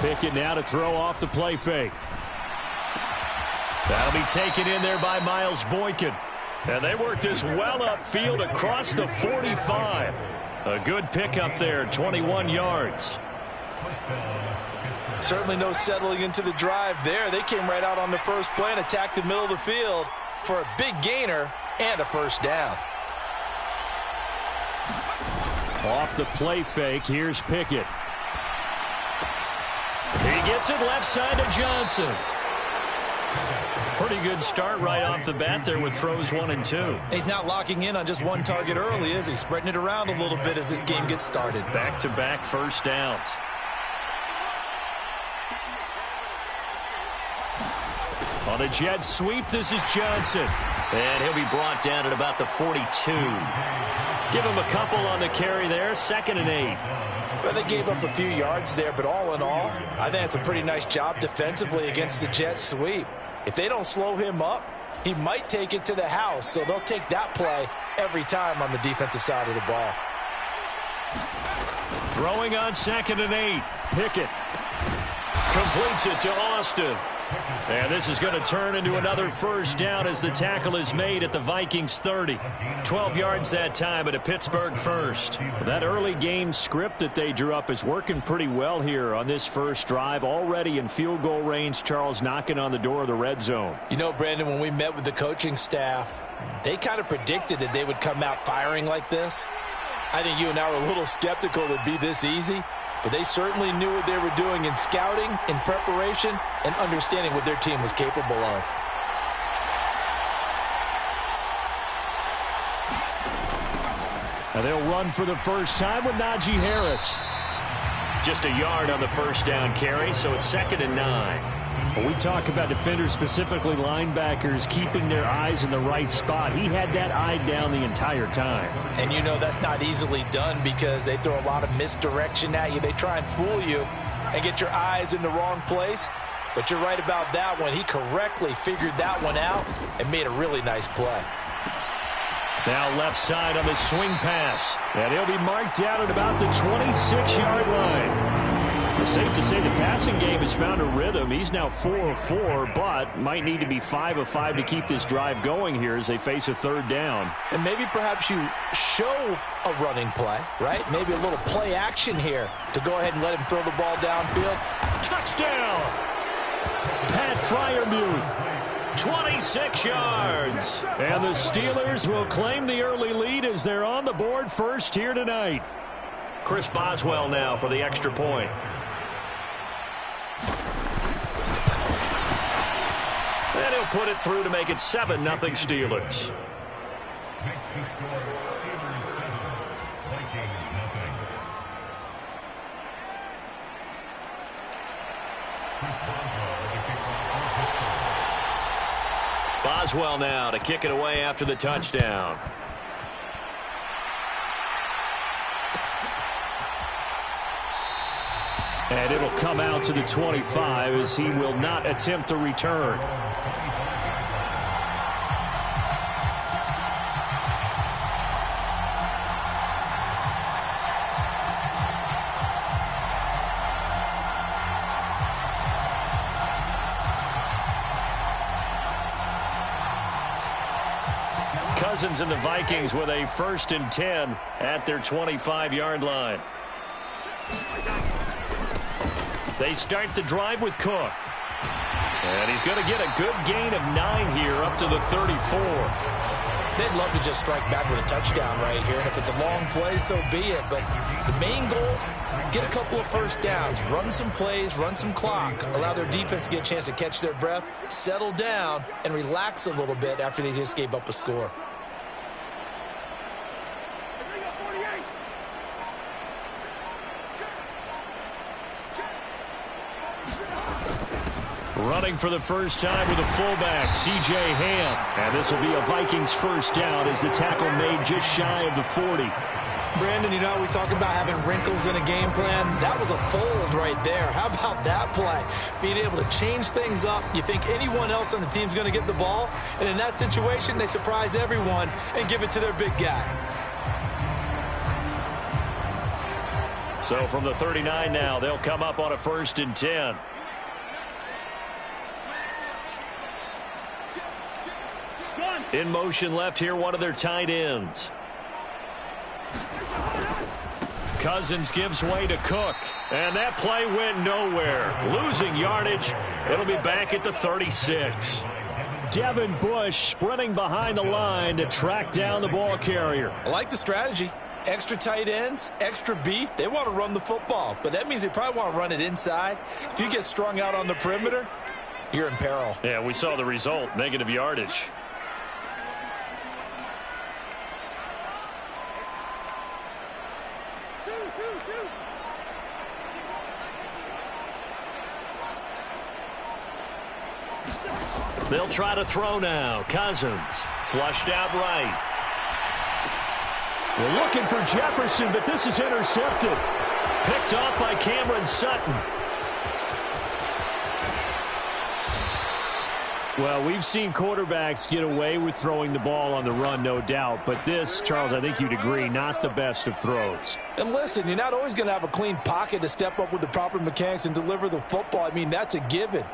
Pickett now to throw off the play fake. That'll be taken in there by Miles Boykin. And they work this well upfield across the 45. A good pickup there, 21 yards. Certainly no settling into the drive there. They came right out on the first play and attacked the middle of the field for a big gainer and a first down. Off the play fake, here's Pickett. He gets it left side to Johnson. Pretty good start right off the bat there with throws 1 and 2. He's not locking in on just one target early, is he? Spreading it around a little bit as this game gets started. Back-to-back first downs. On a jet sweep, this is Johnson. And he'll be brought down at about the 42. Give him a couple on the carry there, 2nd and 8. Well, they gave up a few yards there, but all in all, I think it's a pretty nice job defensively against the jet sweep. If they don't slow him up, he might take it to the house, so they'll take that play every time on the defensive side of the ball. Throwing on 2nd and 8. Pickett completes it to Austin. And this is going to turn into another first down as the tackle is made at the Vikings 30. 12 yards that time at a Pittsburgh first. That early game script that they drew up is working pretty well here on this first drive. Already in field goal range, Charles knocking on the door of the red zone. You know, Brandon, when we met with the coaching staff, they kind of predicted that they would come out firing like this. I think you and I were a little skeptical that it'd be this easy. But they certainly knew what they were doing in scouting, in preparation, and understanding what their team was capable of. Now they'll run for the first time with Najee Harris. Just a yard on the first down carry, so it's 2nd and 9. When we talk about defenders, specifically linebackers, keeping their eyes in the right spot, he had that eye down the entire time. And you know that's not easily done because they throw a lot of misdirection at you. They try and fool you and get your eyes in the wrong place. But you're right about that one. He correctly figured that one out and made a really nice play. Now left side on the swing pass. And he'll be marked out at about the 26-yard line. It's safe to say the passing game has found a rhythm. He's now 4 of 4, but might need to be 5 of 5 to keep this drive going here as they face a third down. And maybe perhaps you show a running play, right? Maybe a little play action here to go ahead and let him throw the ball downfield. Touchdown! Pat Freiermuth, 26 yards. And the Steelers will claim the early lead as they're on the board first here tonight. Chris Boswell now for the extra point. And he'll put it through to make it 7-0 Steelers. Boswell now to kick it away after the touchdown. And it'll come out to the 25 as he will not attempt a return. Cousins and the Vikings with a 1st and 10 at their 25-yard line. They start the drive with Cook. And he's going to get a good gain of 9 here up to the 34. They'd love to just strike back with a touchdown right here. And if it's a long play, so be it. But the main goal, get a couple of first downs, run some plays, run some clock, allow their defense to get a chance to catch their breath, settle down, and relax a little bit after they just gave up a score. Running for the first time with a fullback, C.J. Ham. And this will be a Vikings first down as the tackle made just shy of the 40. Brandon, you know, we talk about having wrinkles in a game plan. That was a fold right there. How about that play? Being able to change things up. You think anyone else on the team's going to get the ball, and in that situation, they surprise everyone and give it to their big guy. So from the 39 now, they'll come up on a 1st and 10. In motion left here, one of their tight ends. Cousins gives way to Cook. And that play went nowhere. Losing yardage. It'll be back at the 36. Devin Bush sprinting behind the line to track down the ball carrier. I like the strategy. Extra tight ends, extra beef. They want to run the football, but that means they probably want to run it inside. If you get strung out on the perimeter, you're in peril. Yeah, we saw the result. Negative yardage. They'll try to throw now. Cousins flushed out right. We're looking for Jefferson, but this is intercepted. Picked off by Cameron Sutton. Well, we've seen quarterbacks get away with throwing the ball on the run, no doubt. But this, Charles, I think you'd agree, not the best of throws. And listen, you're not always going to have a clean pocket to step up with the proper mechanics and deliver the football. I mean, that's a given.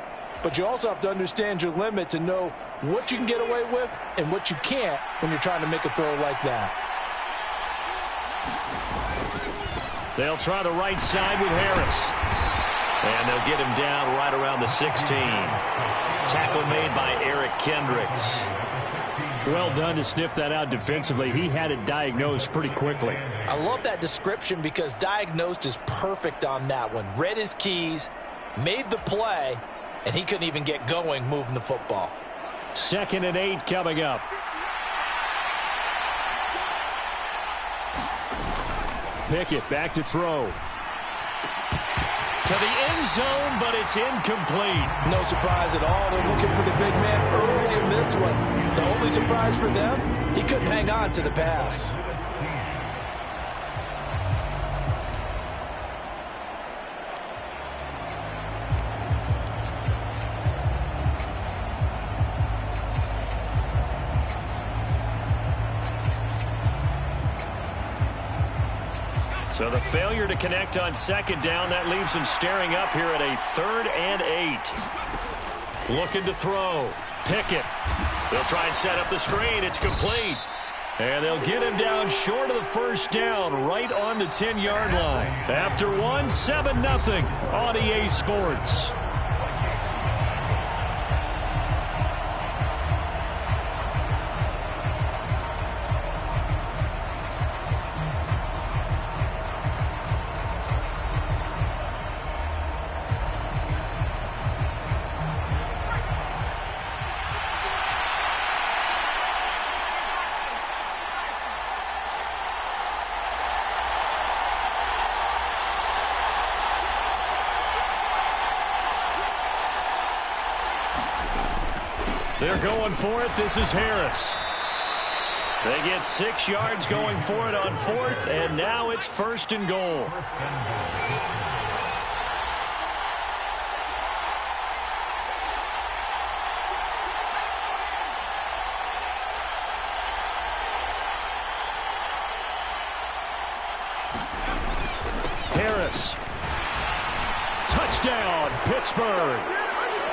But you also have to understand your limits and know what you can get away with and what you can't when you're trying to make a throw like that. They'll try the right side with Harris. And they'll get him down right around the 16. Tackle made by Eric Kendricks. Well done to sniff that out defensively. He had it diagnosed pretty quickly. I love that description because diagnosed is perfect on that one. Read his keys, made the play, and he couldn't even get going moving the football. 2nd and 8 coming up. Pickett back to throw. To the end zone, but it's incomplete. No surprise at all. They're looking for the big man early in this one. The only surprise for them, he couldn't hang on to the pass. So the failure to connect on 2nd down, that leaves them staring up here at a 3rd and 8. Looking to throw. Pickett. They'll try and set up the screen. It's complete. And they'll get him down short of the 1st down, right on the 10-yard line. After one, 7-0 on EA Sports. They're going for it. This is Harris. They get 6 yards going for it on 4th, and now it's 1st and goal. Harris. Touchdown, Pittsburgh.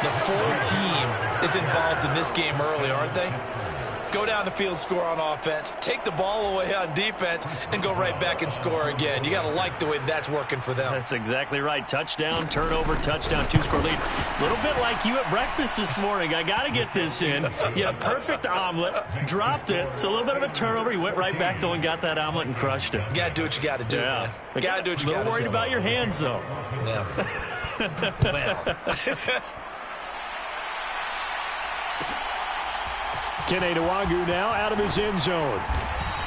The full team is involved in this game early, aren't they? Go down the field, score on offense, take the ball away on defense, and go right back and score again. You got to like the way that's working for them. That's exactly right. Touchdown, turnover, touchdown, 2-score lead. A little bit like you at breakfast this morning. I got to get this in. You had a perfect omelet, dropped it, so a little bit of a turnover. You went right back, though, and got that omelet and crushed it. You got to do what you got to do, man. You got to do what you got to do. A little worried about your hands, though. Yeah. Well. Kene Nwangu now out of his end zone.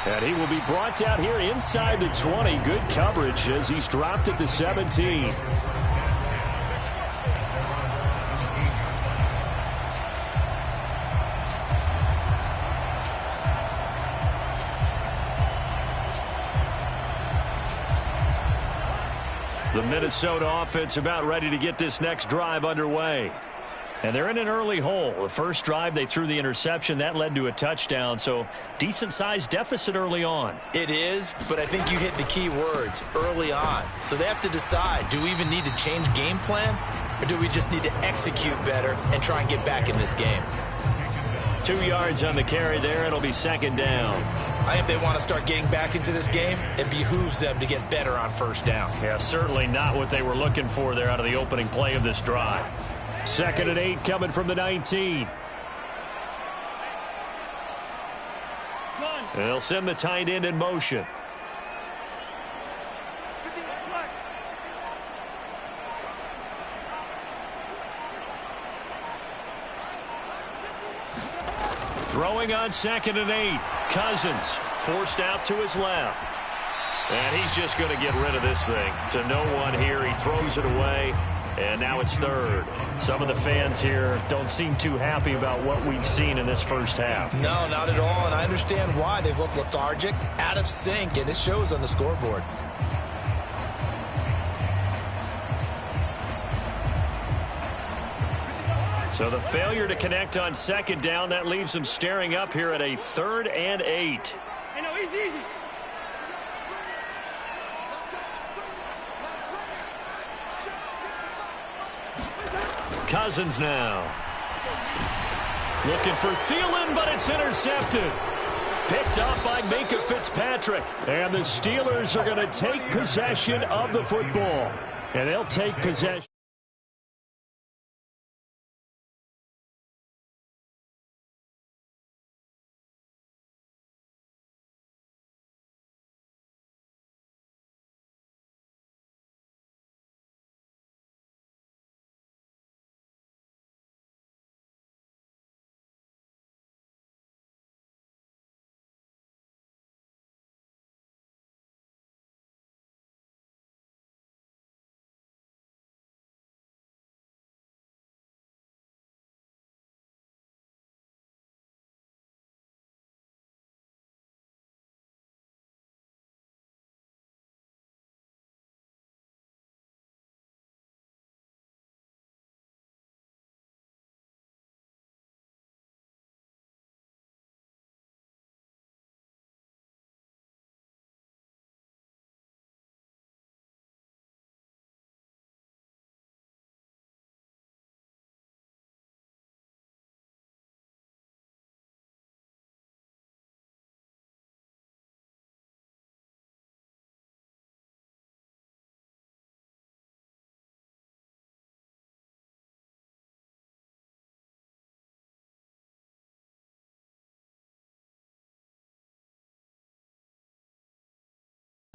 And he will be brought out here inside the 20. Good coverage as he's dropped at the 17. The Minnesota offense about ready to get this next drive underway. And they're in an early hole. The first drive, they threw the interception. That led to a touchdown. So decent-sized deficit early on. It is, but I think you hit the key words, early on. So they have to decide, do we even need to change game plan, or do we just need to execute better and try and get back in this game? 2 yards on the carry there. It'll be second down. I think if they want to start getting back into this game, it behooves them to get better on first down. Yeah, certainly not what they were looking for there out of the opening play of this drive. 2nd and 8 coming from the 19. And they'll send the tight end in motion. Throwing on 2nd and 8. Cousins forced out to his left. And he's just going to get rid of this thing. To no one here. He throws it away. And now it's 3rd. Some of the fans here don't seem too happy about what we've seen in this first half. No, not at all. And I understand why. They've looked lethargic, out of sync, and it shows on the scoreboard. So the failure to connect on 2nd down, that leaves them staring up here at a 3rd and 8. Cousins now. Looking for Thielen, but it's intercepted. Picked up by Minkah Fitzpatrick. And the Steelers are going to take possession of the football. And they'll take possession.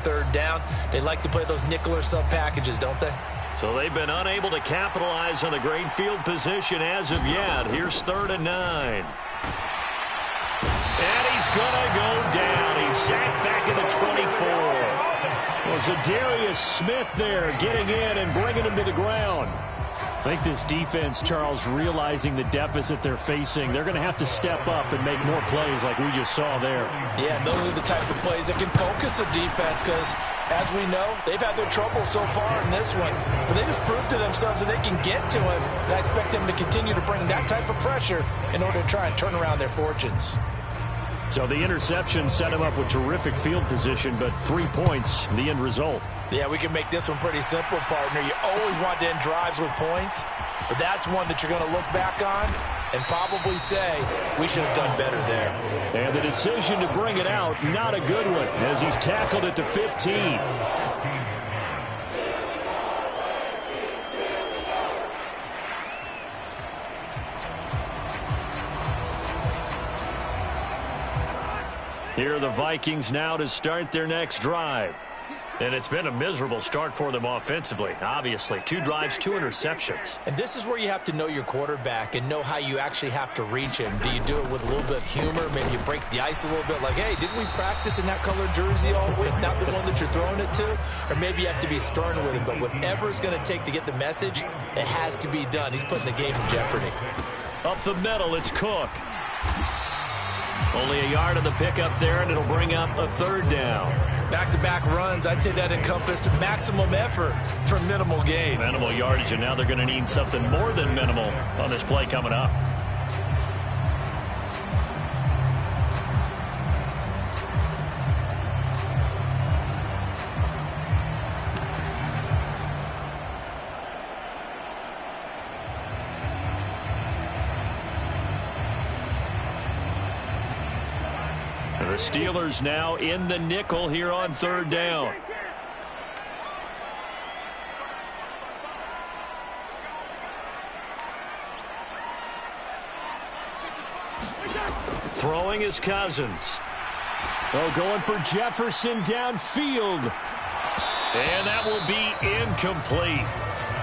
Third down, they like to play those nickel or sub packages, don't they? So they've been unable to capitalize on the great field position as of yet. Here's 3rd and 9. And he's going to go down. He's sacked back at the 24. Well, Zadarius Smith there getting in and bringing him to the ground. I think this defense, Charles, realizing the deficit they're facing, they're going to have to step up and make more plays like we just saw there. Yeah, those are the type of plays that can focus a defense because, as we know, they've had their trouble so far in this one. But they just proved to themselves that they can get to it. And I expect them to continue to bring that type of pressure in order to try and turn around their fortunes. So the interception set him up with terrific field position, but 3 points, the end result. Yeah, we can make this one pretty simple, partner. You always want to end drives with points, but that's one that you're going to look back on and probably say, we should have done better there. And the decision to bring it out, not a good one, as he's tackled at the 15. Here are the Vikings now to start their next drive. And it's been a miserable start for them offensively, obviously. 2 drives, 2 interceptions. And this is where you have to know your quarterback and know how you actually have to reach him. Do you do it with a little bit of humor? Maybe you break the ice a little bit like, hey, didn't we practice in that color jersey all week, not the one that you're throwing it to? Or maybe you have to be stern with him. But whatever it's going to take to get the message, it has to be done. He's putting the game in jeopardy. Up the middle, it's Cook. Only a yard of the pickup there, and it'll bring up a 3rd down. Back-to-back runs, I'd say that encompassed maximum effort for minimal gain. Minimal yardage, and now they're going to need something more than minimal on this play coming up. The Steelers now in the nickel here on third down. Throwing is Cousins. Oh, going for Jefferson downfield. And that will be incomplete.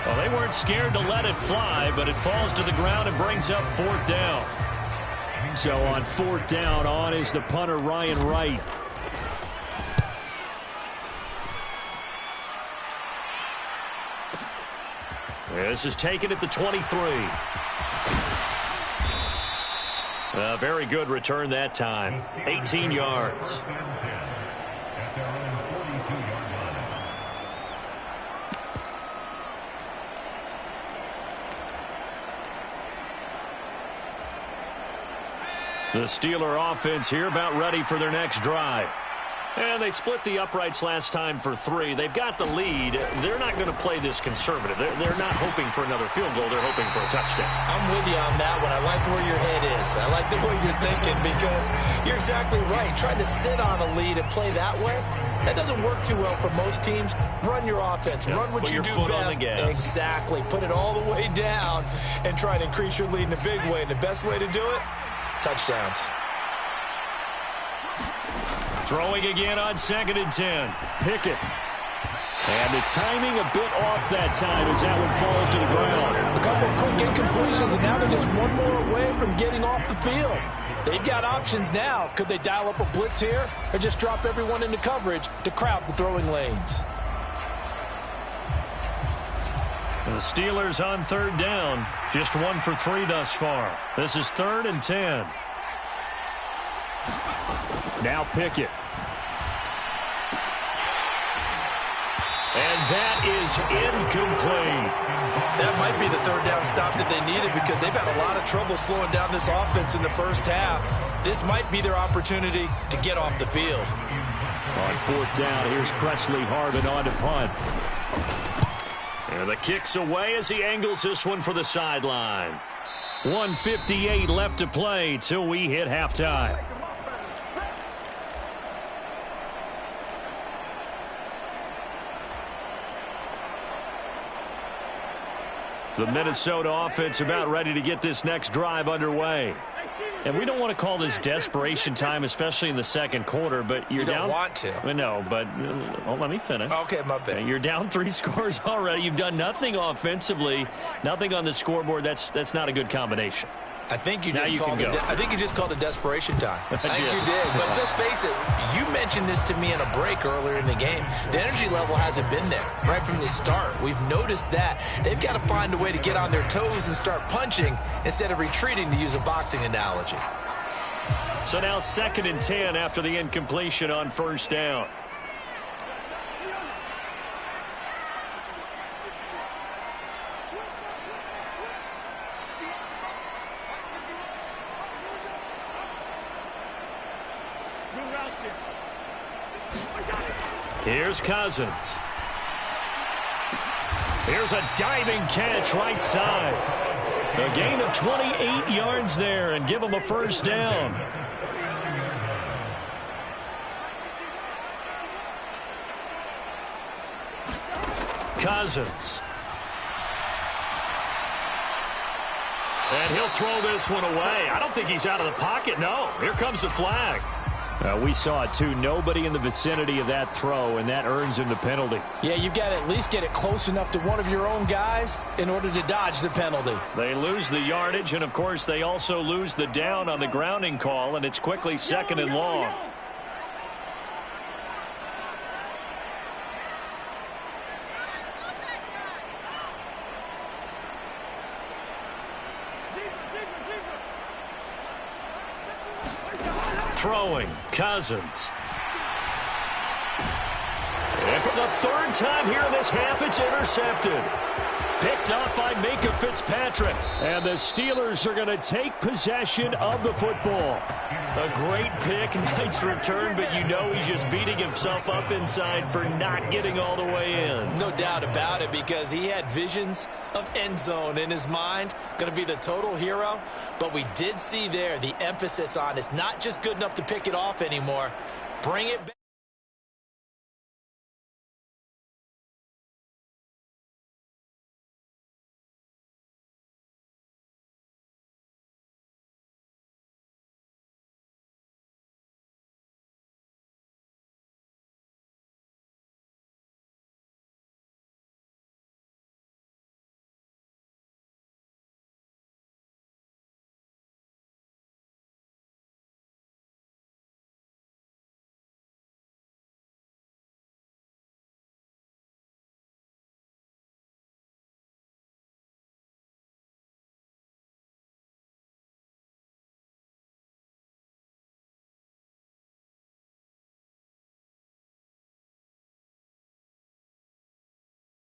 Well, they weren't scared to let it fly, but it falls to the ground and brings up fourth down. So on fourth down, on is the punter, Ryan Wright. This is taken at the 23. A very good return that time. 18 yards. The Steeler offense here about ready for their next drive. And they split the uprights last time for 3. They've got the lead. They're not going to play this conservative. They're not hoping for another field goal. They're hoping for a touchdown. I'm with you on that one. I like where your head is. I like the way you're thinking because you're exactly right. Trying to sit on a lead and play that way, that doesn't work too well for most teams. Run your offense. Run what you do best. Exactly. Put it all the way down and try to increase your lead in a big way. And the best way to do it, touchdowns. Throwing again on 2nd and 10. Pickett. And the timing a bit off that time as that one falls to the ground. A couple of quick incompletions, and now they're just one more away from getting off the field. They've got options now. Could they dial up a blitz here or just drop everyone into coverage to crowd the throwing lanes? The Steelers on third down. Just 1 for 3 thus far. This is 3rd and 10. Now Pickett. And that is incomplete. That might be the third down stop that they needed because they've had a lot of trouble slowing down this offense in the first half. This might be their opportunity to get off the field. On fourth down, here's Presley Harvin on to punt. And the kick's away as he angles this one for the sideline. 1:58 left to play till we hit halftime. The Minnesota offense about ready to get this next drive underway. And we don't want to call this desperation time, especially in the second quarter, but you're down. You don't want to. No, but let me finish. Okay, my bad. You're down 3 scores already. You've done nothing offensively, nothing on the scoreboard. That's not a good combination. I think you just called it desperation time. I think you did. But let's face it, you mentioned this to me in a break earlier in the game. The energy level hasn't been there right from the start. We've noticed that. They've got to find a way to get on their toes and start punching instead of retreating, to use a boxing analogy. So now 2nd and 10 after the incompletion on first down. Here's Cousins. Here's a diving catch right side. A gain of 28 yards there and give him a first down. Cousins. And he'll throw this one away. I don't think he's out of the pocket. No, here comes the flag. We saw it, too. Nobody in the vicinity of that throw, and that earns him the penalty. Yeah, you've got to at least get it close enough to one of your own guys in order to dodge the penalty. They lose the yardage, and, of course, they also lose the down on the grounding call, and it's quickly 2nd and long. Throwing, Cousins. And for the third time here in this half, it's intercepted. Picked up by Minka Fitzpatrick. And the Steelers are going to take possession of the football. A great pick, nice return, but you know he's just beating himself up inside for not getting all the way in. No doubt about it, because he had visions of end zone in his mind. Going to be the total hero. But we did see there the emphasis on it's not just good enough to pick it off anymore. Bring it back.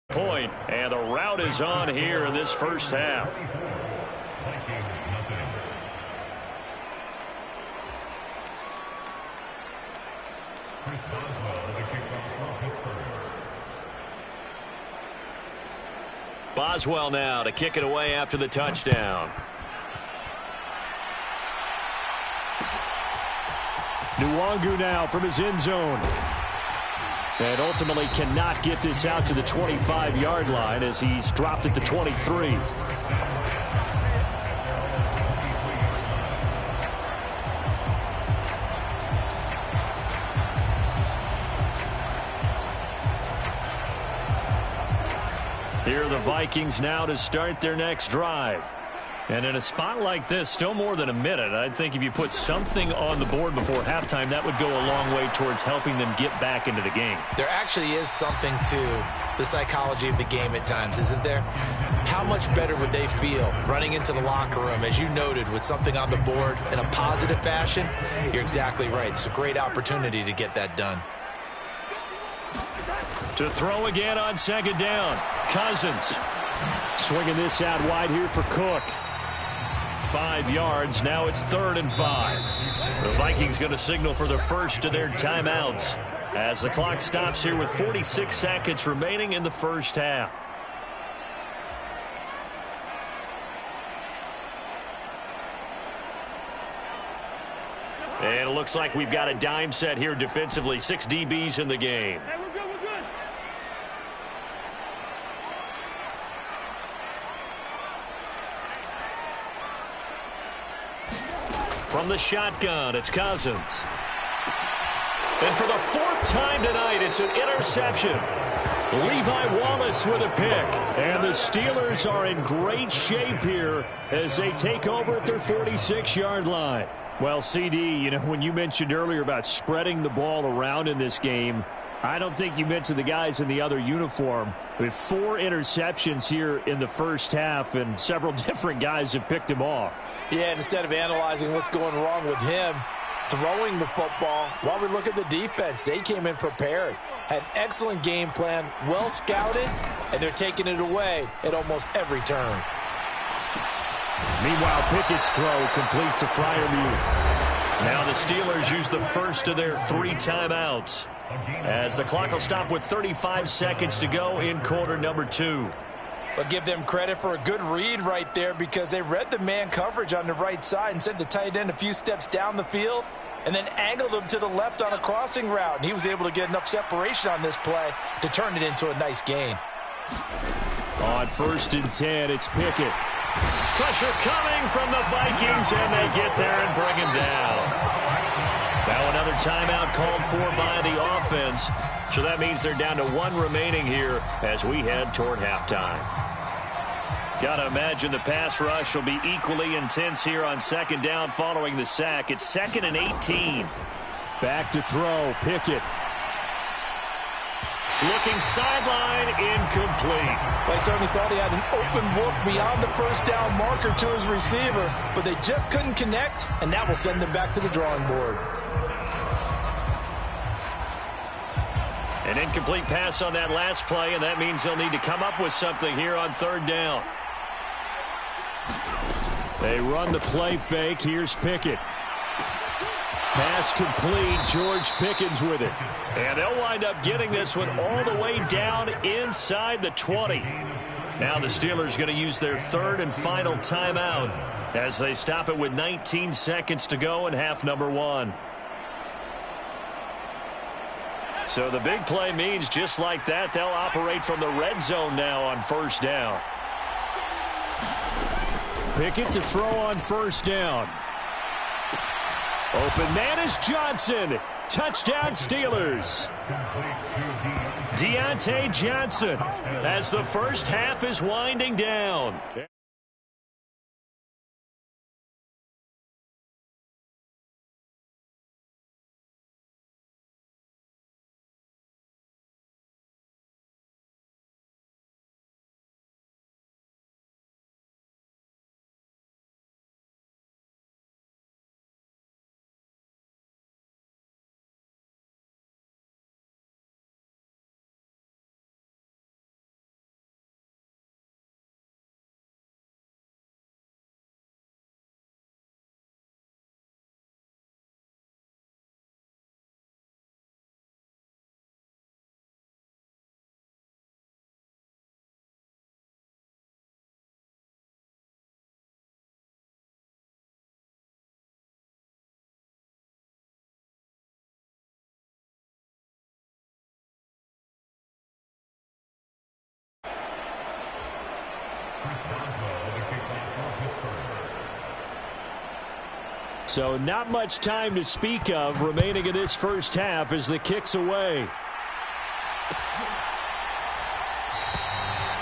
Point, and the route is on here in this first half. Boswell now to kick it away after the touchdown. Nwangu now from his end zone. And ultimately cannot get this out to the 25-yard line as he's dropped at the 23. Here are the Vikings now to start their next drive. And in a spot like this, still more than a minute, I think if you put something on the board before halftime, that would go a long way towards helping them get back into the game. There actually is something to the psychology of the game at times, isn't there? How much better would they feel running into the locker room, as you noted, with something on the board in a positive fashion? You're exactly right. It's a great opportunity to get that done. To throw again on second down. Cousins swinging this out wide here for Cook. 5 yards. Now it's 3rd and 5. The Vikings going to signal for the first of their timeouts as the clock stops here with 46 seconds remaining in the first half. And it looks like we've got a dime set here defensively. 6 DBs in the game. From the shotgun, it's Cousins. And for the 4th time tonight, it's an interception. Levi Wallace with a pick. And the Steelers are in great shape here as they take over at their 46-yard line. Well, CD, you know, when you mentioned earlier about spreading the ball around in this game, I don't think you mentioned the guys in the other uniform. With 4 interceptions here in the first half, and several different guys have picked him off. Yeah, and instead of analyzing what's going wrong with him, throwing the football, while we look at the defense, they came in prepared. Had excellent game plan, well scouted, and they're taking it away at almost every turn. Meanwhile, Pickett's throw complete to Freiermuth. Now the Steelers use the first of their 3 timeouts as the clock will stop with 35 seconds to go in quarter number 2. But give them credit for a good read right there, because they read the man coverage on the right side and sent the tight end a few steps down the field and then angled him to the left on a crossing route. And he was able to get enough separation on this play to turn it into a nice gain. On 1st and 10, it's Pickett. Pressure coming from the Vikings, and they get there and bring him down. Now another timeout called for by the offense. So that means they're down to 1 remaining here as we head toward halftime. Got to imagine the pass rush will be equally intense here on 2nd down following the sack. It's 2nd and 18. Back to throw, Pickett. Looking sideline, incomplete. They certainly thought he had an open look beyond the first down marker to his receiver, but they just couldn't connect, and that will send them back to the drawing board. An incomplete pass on that last play, and that means they'll need to come up with something here on third down. They run the play fake. Here's Pickett. Pass complete. George Pickens with it. And they'll wind up getting this one all the way down inside the 20. Now the Steelers going to use their third and final timeout as they stop it with 19 seconds to go in half number 1. So the big play means just like that, they'll operate from the red zone now on first down. Pickett to throw on first down. Open man is Johnson. Touchdown Steelers. Deontay Johnson as the first half is winding down. So not much time to speak of remaining in this first half as the kick's away.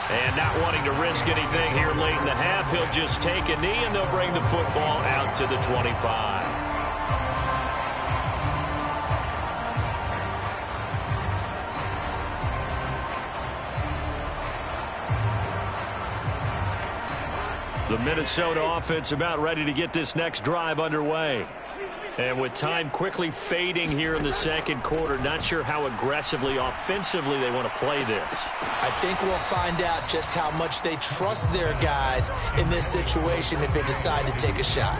And not wanting to risk anything here late in the half, he'll just take a knee and they'll bring the football out to the 25. The Minnesota offense about ready to get this next drive underway. And with time quickly fading here in the second quarter, not sure how aggressively, offensively they want to play this. I think we'll find out just how much they trust their guys in this situation if they decide to take a shot.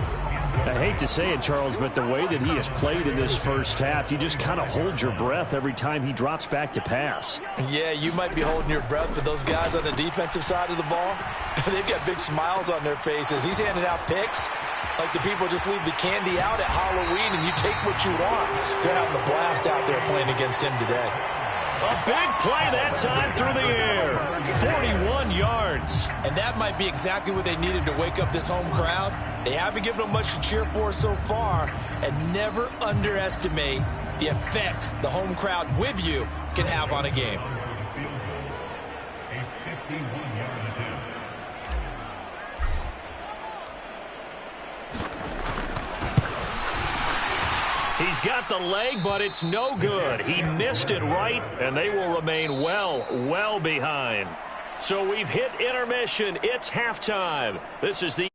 I hate to say it, Charles, but the way that he has played in this first half, you just kind of hold your breath every time he drops back to pass. Yeah, you might be holding your breath, but those guys on the defensive side of the ball, they've got big smiles on their faces. He's handing out picks like the people just leave the candy out at Halloween and you take what you want. They're having a blast out there playing against him today. A big play that time through the air. 41 yards. And that might be exactly what they needed to wake up this home crowd. They haven't given them much to cheer for so far, and never underestimate the effect the home crowd with you can have on a game. He's got the leg, but it's no good. He missed it right, and they will remain well behind. So we've hit intermission. It's halftime. This is the